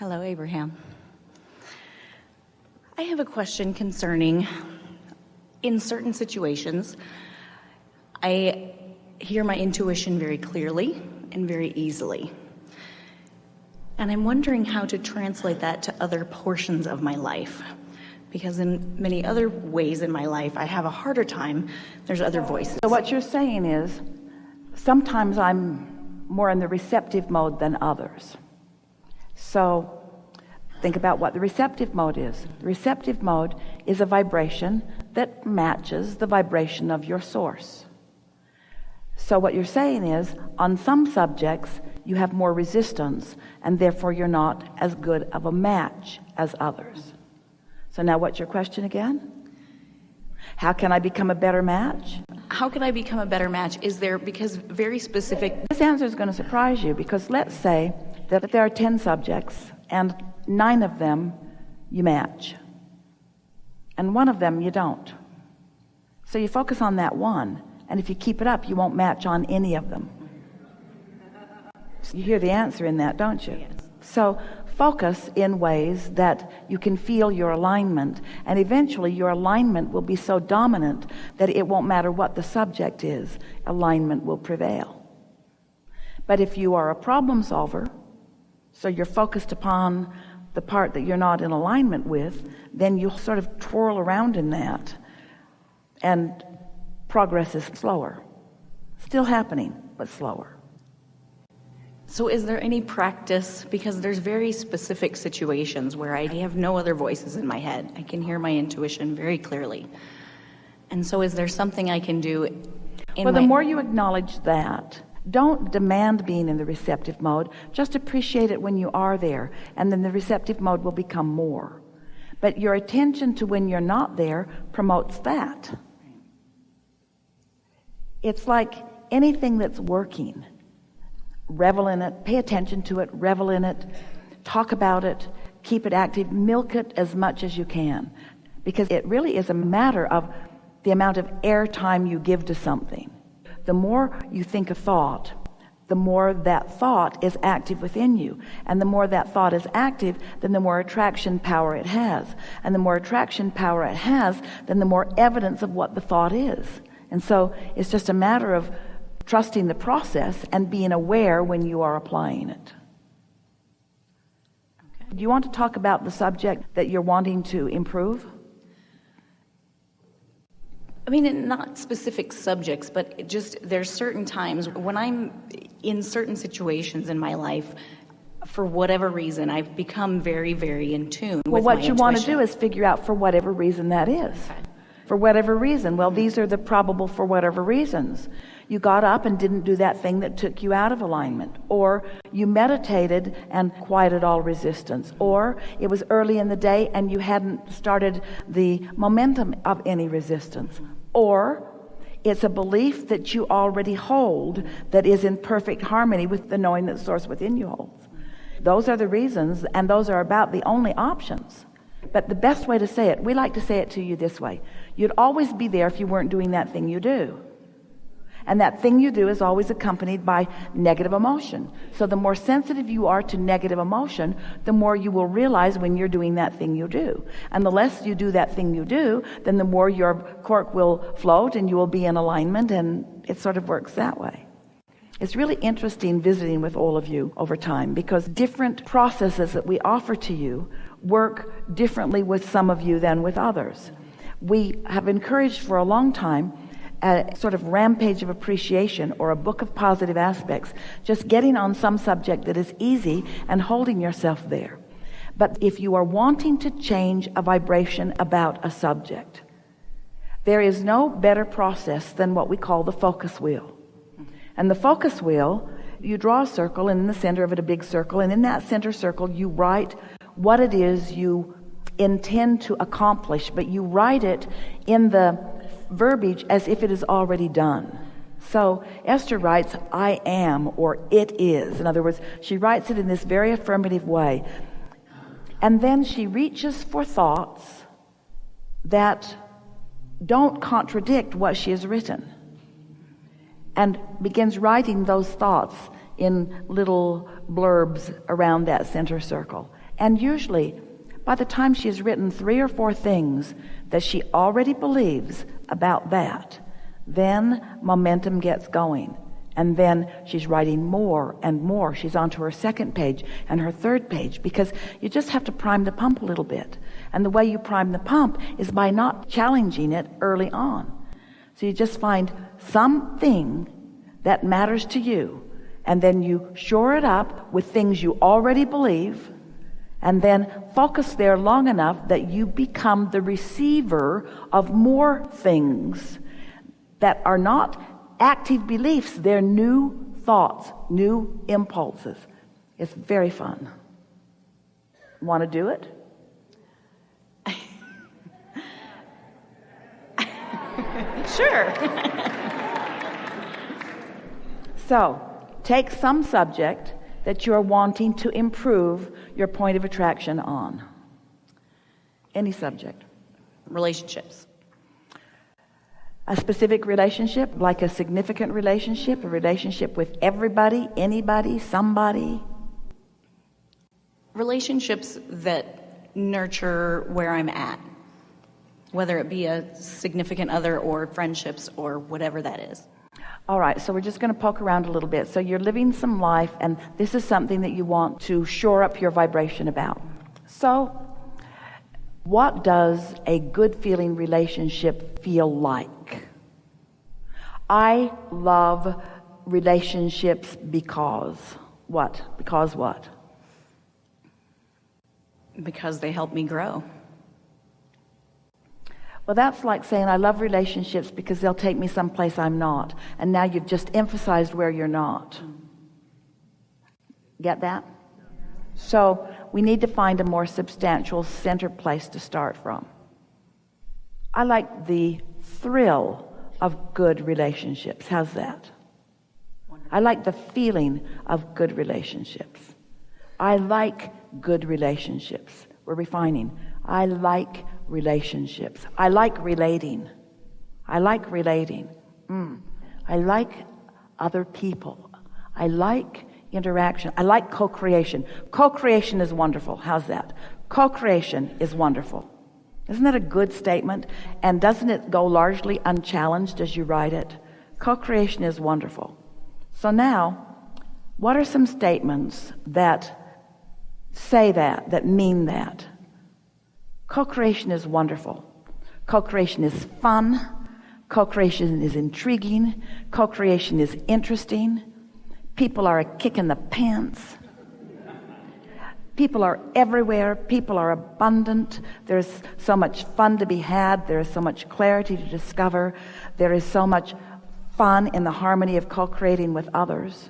Hello, Abraham. I have a question concerning, in certain situations, I hear my intuition very clearly and very easily. And I'm wondering how to translate that to other portions of my life. Because in many other ways in my life, I have a harder time. There's other voices. So what you're saying is, sometimes I'm more in the receptive mode than others. So think about what the receptive mode is. The receptive mode is a vibration that matches the vibration of your source. So what you're saying is, on some subjects, you have more resistance, and therefore you're not as good of a match as others. So now what's your question again? How can I become a better match? How can I become a better match? Is there, because very specific... This answer is going to surprise you, because let's say that there are 10 subjects, and 9 of them you match, and 1 of them you don't. So you focus on that one, and if you keep it up, you won't match on any of them. You hear the answer in that, don't you? Yes. So focus in ways that you can feel your alignment, and eventually your alignment will be so dominant that it won't matter what the subject is, alignment will prevail. But if you are a problem solver, so you're focused upon the part that you're not in alignment with, then you'll sort of twirl around in that, and progress is slower. Still happening, but slower. So is there any practice, because there's very specific situations where I have no other voices in my head. I can hear my intuition very clearly. And so is there something I can do the more you acknowledge that, don't demand being in the receptive mode, just appreciate it when you are there, and then the receptive mode will become more. But your attention to when you're not there promotes that. It's like anything that's working. Revel in it, pay attention to it, revel in it, talk about it, keep it active, milk it as much as you can, because it really is a matter of the amount of airtime you give to something. The more you think a thought, the more that thought is active within you, and the more that thought is active, then the more attraction power it has, and the more attraction power it has, then the more evidence of what the thought is. And so it's just a matter of trusting the process and being aware when you are applying it. Okay. Do you want to talk about the subject that you're wanting to improve? I mean, not specific subjects, but just there's certain times when I'm in certain situations in my life, for whatever reason, I've become very, very in tune with my intuition. Well, what you want to do is figure out for whatever reason that is. Okay. For whatever reason. Well, these are the probable for whatever reasons. You got up and didn't do that thing that took you out of alignment, or you meditated and quieted all resistance, or it was early in the day and you hadn't started the momentum of any resistance, or it's a belief that you already hold that is in perfect harmony with the knowing that the source within you holds. Those are the reasons, and those are about the only options. But the best way to say it, we like to say it to you this way: you'd always be there if you weren't doing that thing you do. And that thing you do is always accompanied by negative emotion. So the more sensitive you are to negative emotion, the more you will realize when you're doing that thing you do. And the less you do that thing you do, then the more your cork will float and you will be in alignment, and it sort of works that way. It's really interesting visiting with all of you over time, because different processes that we offer to you work differently with some of you than with others. We have encouraged for a long time a sort of rampage of appreciation, or a book of positive aspects, just getting on some subject that is easy and holding yourself there. But if you are wanting to change a vibration about a subject, there is no better process than what we call the focus wheel. And the focus wheel, you draw a circle, and in the center of it a big circle, and in that center circle you write what it is you intend to accomplish, but you write it in the verbiage as if it is already done. So Esther writes, I am, or it is. In other words, she writes it in this very affirmative way. And then she reaches for thoughts that don't contradict what she has written, and begins writing those thoughts in little blurbs around that center circle. And usually, by the time she has written 3 or 4 things that she already believes about that, then momentum gets going. And then she's writing more and more. She's on to her 2nd page and her 3rd page, because you just have to prime the pump a little bit. And the way you prime the pump is by not challenging it early on. So you just find something that matters to you, and then you shore it up with things you already believe, and then focus there long enough that you become the receiver of more things that are not active beliefs. They're new thoughts, new impulses. It's very fun. Want to do it? Sure. So, take some subject that you're wanting to improve your point of attraction on. Any subject. Relationships. A specific relationship, like a significant relationship, a relationship with everybody, anybody, somebody. Relationships that nurture where I'm at, whether it be a significant other or friendships or whatever that is. All right, so we're just going to poke around a little bit. So you're living some life, and this is something that you want to shore up your vibration about. So what does a good feeling relationship feel like? I love relationships because what? Because what? Because they help me grow. Well, that's like saying I love relationships because they'll take me someplace I'm not. And now you've just emphasized where you're not. Get that? So we need to find a more substantial center place to start from. I like the thrill of good relationships. How's that? I like the feeling of good relationships. I like good relationships. We're refining. I like relationships. I like relating. I like relating. I like other people. I like interaction. I like co-creation. Co-creation is wonderful. How's that? Co-creation is wonderful. Isn't that a good statement? And doesn't it go largely unchallenged as you write it? Co-creation is wonderful. So now, what are some statements that say that mean that? Co-creation is wonderful. Co-creation is fun. Co-creation is intriguing. Co-creation is interesting. People are a kick in the pants. People are everywhere. People are abundant. There's so much fun to be had. There is so much clarity to discover. There is so much fun in the harmony of co-creating with others.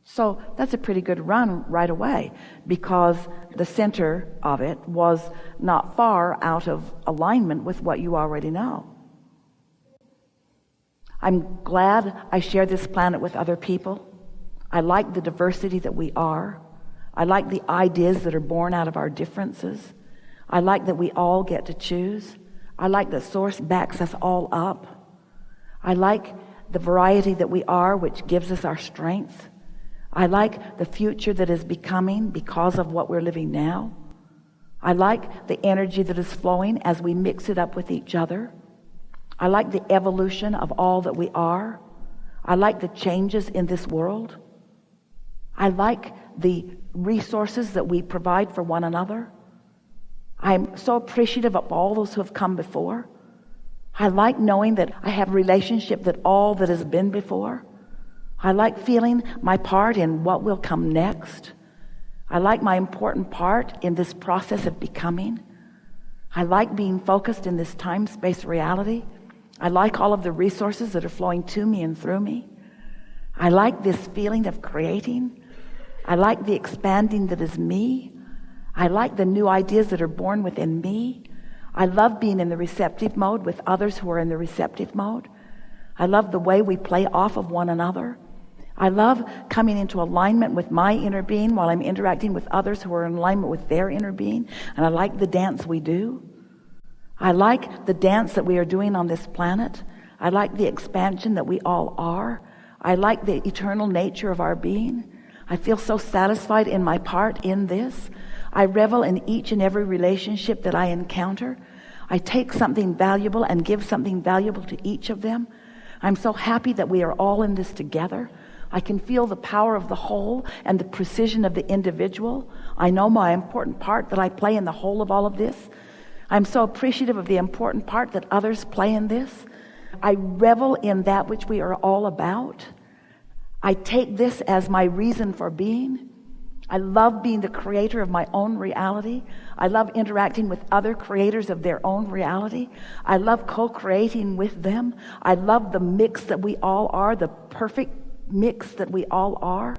So that's a pretty good run right away, because the center of it was not far out of alignment with what you already know. I'm glad I share this planet with other people. I like the diversity that we are. I like the ideas that are born out of our differences. I like that we all get to choose. I like that Source backs us all up. I like the variety that we are, which gives us our strength. I like the future that is becoming because of what we're living now. I like the energy that is flowing as we mix it up with each other. I like the evolution of all that we are. I like the changes in this world. I like the resources that we provide for one another. I'm so appreciative of all those who have come before. I like knowing that I have a relationship with all that has been before. I like feeling my part in what will come next. I like my important part in this process of becoming. I like being focused in this time-space reality. I like all of the resources that are flowing to me and through me. I like this feeling of creating. I like the expanding that is me. I like the new ideas that are born within me. I love being in the receptive mode with others who are in the receptive mode. I love the way we play off of one another. I love coming into alignment with my inner being while I'm interacting with others who are in alignment with their inner being. And I like the dance we do. I like the dance that we are doing on this planet. I like the expansion that we all are. I like the eternal nature of our being. I feel so satisfied in my part in this. I revel in each and every relationship that I encounter. I take something valuable and give something valuable to each of them. I'm so happy that we are all in this together. I can feel the power of the whole and the precision of the individual. I know my important part that I play in the whole of all of this. I'm so appreciative of the important part that others play in this. I revel in that which we are all about. I take this as my reason for being. I love being the creator of my own reality. I love interacting with other creators of their own reality. I love co-creating with them. I love the mix that we all are, the perfect mix that we all are.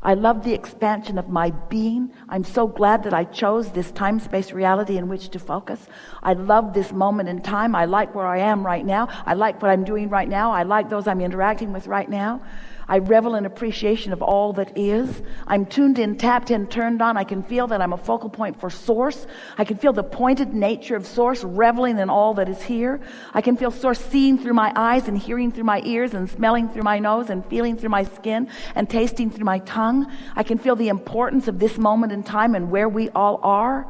I love the expansion of my being. I'm so glad that I chose this time-space reality in which to focus. I love this moment in time. I like where I am right now. I like what I'm doing right now. I like those I'm interacting with right now. I revel in appreciation of all that is. I'm tuned in, tapped in, turned on. I can feel that I'm a focal point for Source. I can feel the pointed nature of Source, reveling in all that is here. I can feel Source seeing through my eyes and hearing through my ears and smelling through my nose and feeling through my skin and tasting through my tongue. I can feel the importance of this moment in time and where we all are.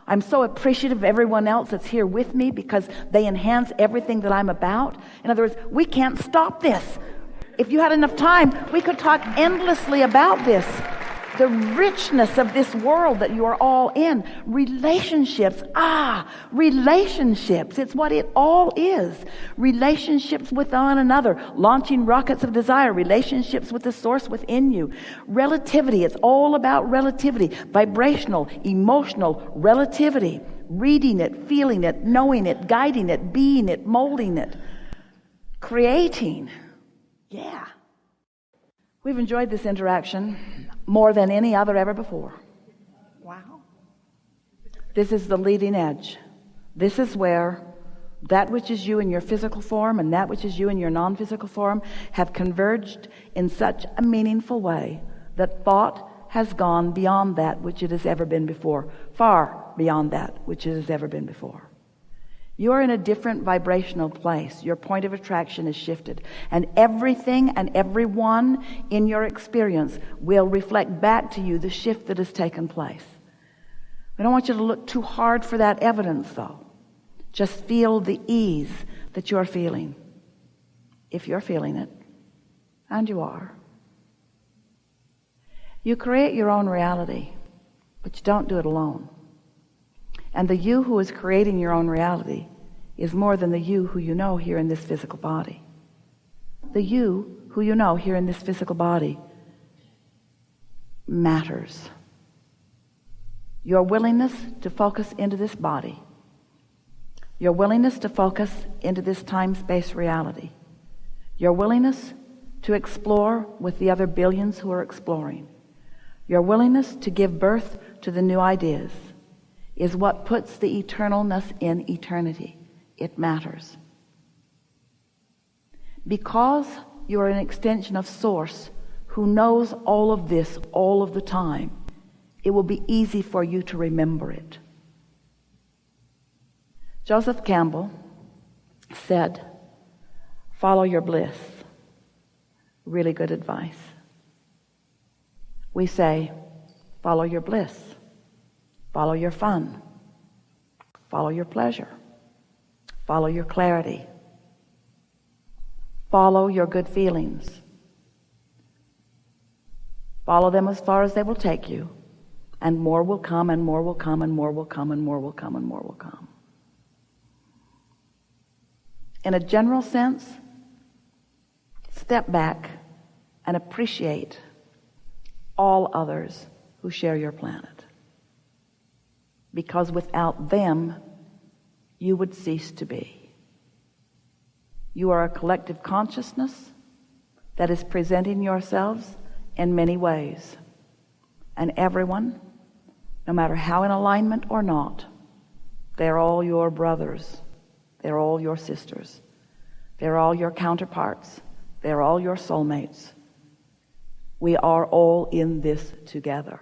I'm so appreciative of everyone else that's here with me because they enhance everything that I'm about. In other words, we can't stop this. If you had enough time, we could talk endlessly about this. The richness of this world that you are all in. Relationships. Relationships. It's what it all is. Relationships with one another. Launching rockets of desire. Relationships with the Source within you. Relativity. It's all about relativity. Vibrational, emotional relativity. Reading it, feeling it, knowing it, guiding it, being it, molding it. Creating. Yeah. We've enjoyed this interaction more than any other ever before. Wow. This is the leading edge. This is where that which is you in your physical form and that which is you in your non-physical form have converged in such a meaningful way that thought has gone beyond that which it has ever been before, far beyond that which it has ever been before. You're in a different vibrational place. Your point of attraction is shifted. And everything and everyone in your experience will reflect back to you the shift that has taken place. I don't want you to look too hard for that evidence, though. Just feel the ease that you're feeling. If you're feeling it, and you are. You create your own reality, but you don't do it alone. And the you who is creating your own reality is more than the you who you know here in this physical body. The you who you know here in this physical body matters. Your willingness to focus into this body, your willingness to focus into this time-space reality, your willingness to explore with the other billions who are exploring, your willingness to give birth to the new ideas, is what puts the eternalness in eternity. It matters. Because you are an extension of Source who knows all of this all of the time, it will be easy for you to remember it. Joseph Campbell said, follow your bliss. Really good advice. We say, follow your bliss. Follow your fun. Follow your pleasure. Follow your clarity. Follow your good feelings. Follow them as far as they will take you, and more will come, and more will come, and more will come, and more will come, and more will come. In a general sense, step back and appreciate all others who share your planet. Because without them, you would cease to be. You are a collective consciousness that is presenting yourselves in many ways. And everyone, no matter how in alignment or not, they're all your brothers. They're all your sisters. They're all your counterparts. They're all your soulmates. We are all in this together.